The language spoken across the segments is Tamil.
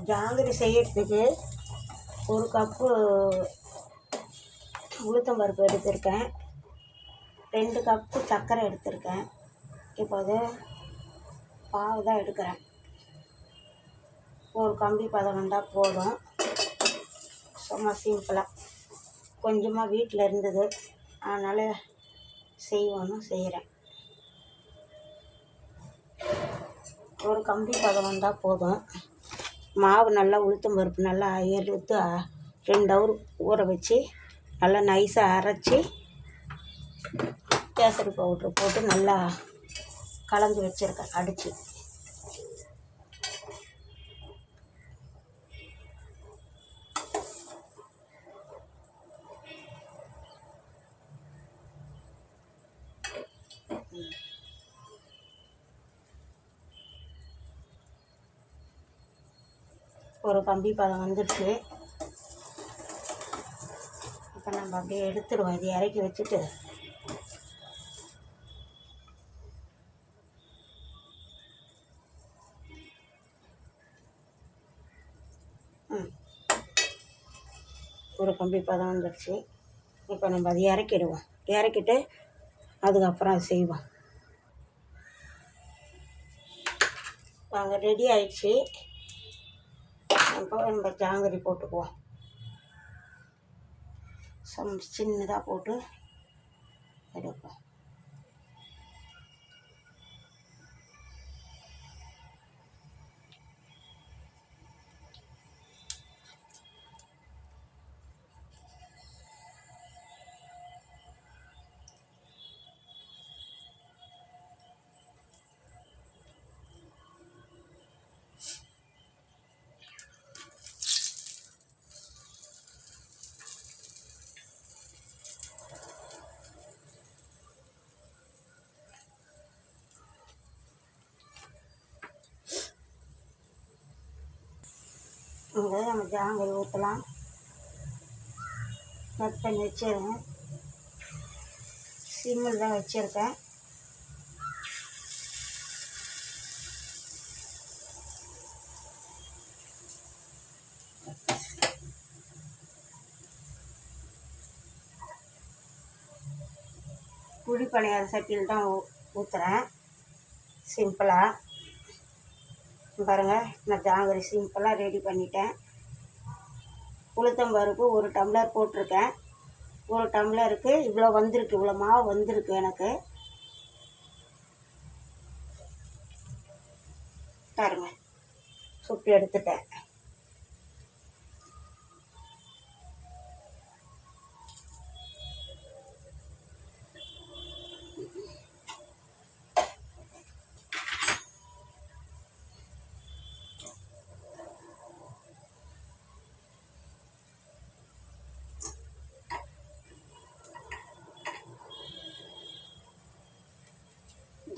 ஜாங்கிரி செய்யறதுக்கு 1 கப்பு உளுத்தம் பருப்பு எடுத்திருக்கேன், 2 கப்பு சர்க்கரை எடுத்திருக்கேன். இப்போ அது பாவு தான் எடுக்கிறேன். ஒரு கம்பி பதம் வந்தால் போதும். சும்மா சிம்பிளாக கொஞ்சமாக வீட்டில் இருந்தது, அதனால் செய்கிறேன். ஒரு கம்பி பதம் வந்தால் போதும். மாவு நல்லா உளுத்தம் பருப்பு நல்லா எடுத்து 2 ஹவர் ஊற வச்சு நல்லா நைஸாக அரைச்சி கேசரி பவுட்ரு போட்டு நல்லா கலந்து வச்சுருக்கேன் அடித்து. ஒரு கம்பி பதம் வந்துடுச்சு. இப்போ நம்ம அப்படியே எடுத்துடுவோம். இது இறக்கி வச்சுட்டு ஒரு கம்பி பதம் வந்துடுச்சு. இப்போ நம்ம அதை இறக்கிடுவோம். இறக்கிட்டு அதுக்கப்புறம் அது செய்வோம். நாங்கள் ரெடி ஆயிடுச்சு. அப்போ நம்ம ஜாங்கிரி போட்டுக்குவோம். சின்னதாக போட்டு எடுப்போம். இங்கே நம்ம ஜாங்கிரி ஊற்றலாம். கட் பண்ணி வச்சிருக்கேன். சிம்மில் தான் வச்சுருக்கேன். குழி பணியார சட்டியில் தான் ஊற்றுறேன். சிம்பிளாக பாருங்கள், நான் ஜாங்கிரி சிம்பிளாக ரெடி பண்ணிட்டேன். உளுத்தம் பருப்பு 1 டம்ளர் போட்டிருக்கேன். 1 டம்ளருக்கு இவ்வளோ வந்திருக்கு, இவ்வளோ மாவு வந்திருக்கு எனக்கு. பாருங்க, சுட்டு எடுத்துட்டேன்.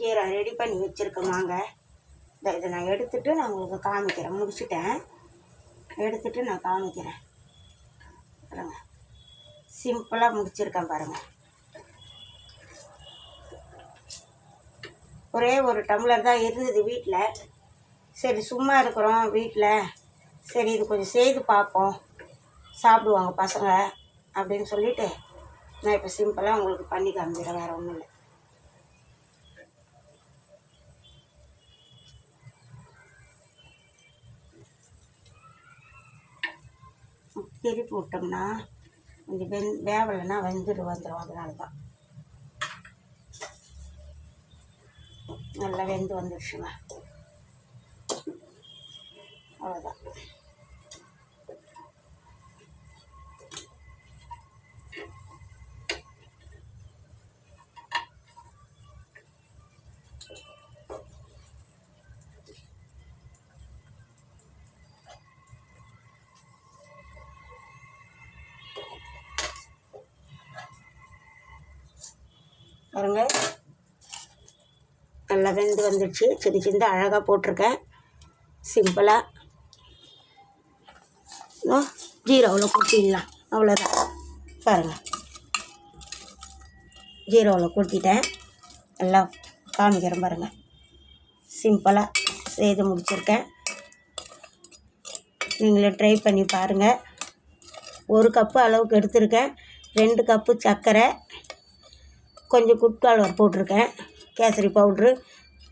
ஜீரா ரெடி பண்ணி வச்சுருக்கோமாங்க. இதை நான் எடுத்துகிட்டு நான் உங்களுக்கு காமிக்கிறேன். முடிச்சுட்டேன், எடுத்துகிட்டு நான் காமிக்கிறேன். பாருங்க, சிம்பிளாக முடிச்சிருக்கேன் பாருங்கள். ஒரே 1 டம்ளர் தான் இருந்தது வீட்டில். சரி, சும்மா இருக்கிறோம் வீட்டில், சரி இது கொஞ்சம் செய்து பார்ப்போம், சாப்பிடுவாங்க பசங்க அப்படின்னு சொல்லிவிட்டு நான் இப்போ சிம்பிளாக உங்களுக்கு பண்ணி காமிக்கிறேன். வேறு ஒன்றும் இல்லை. திருப்பி விட்டோம்னா கொஞ்சம் வேவலைன்னா வந்துடும். அதனால தான் நல்லா வெந்து வந்துடுச்சுங்க. அவ்வளோதான். பாருங்க, நல்லா வெந்து வந்துடுச்சு. சின்ன அழகாக போட்டிருக்கேன். சிம்பிளாக ஜீரோவில் கொட்டிடலாம். அவ்வளோதான். பாருங்கள், ஜீரோவில் கொட்டிட்டேன். எல்லாம் காமிக்கிறேன் பாருங்கள். சிம்பிளாக செய்து முடிச்சிருக்கேன். நீங்களே ட்ரை பண்ணி பாருங்கள். 1 கப்பு அளவுக்கு எடுத்திருக்கேன். 2 கப்பு சர்க்கரை, கொஞ்சம் குட்கால்வர் போட்டிருக்கேன், கேசரி பவுட்ரு,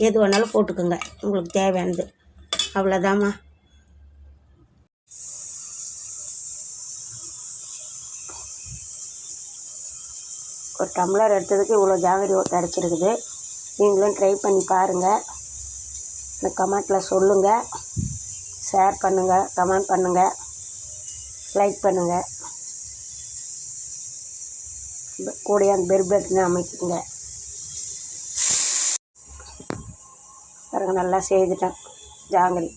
எது வேணாலும் போட்டுக்கோங்க உங்களுக்கு தேவையானது. அவ்வளோதாம்மா. ஒரு டம்ளர் எடுத்ததுக்கு இவ்வளோ ஜாங்கிரி கிடச்சிருக்குது. நீங்களும் ட்ரை பண்ணி பாருங்கள். இந்த கமெண்ட்டில் சொல்லுங்கள், ஷேர் பண்ணுங்கள், கமெண்ட் பண்ணுங்கள், லைக் பண்ணுங்கள். கூடயே அந்த பெல் பட்டனை அமைக்குங்க. பாருங்க, நல்லா செய்துட்டேன் ஜாங்கிரி.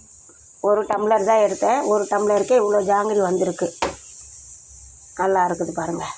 1 டம்ளர் தான் எடுத்தேன். 1 டம்ளருக்கே இவ்வளோ ஜாங்கிரி வந்திருக்கு. நல்லா இருக்குது பாருங்கள்.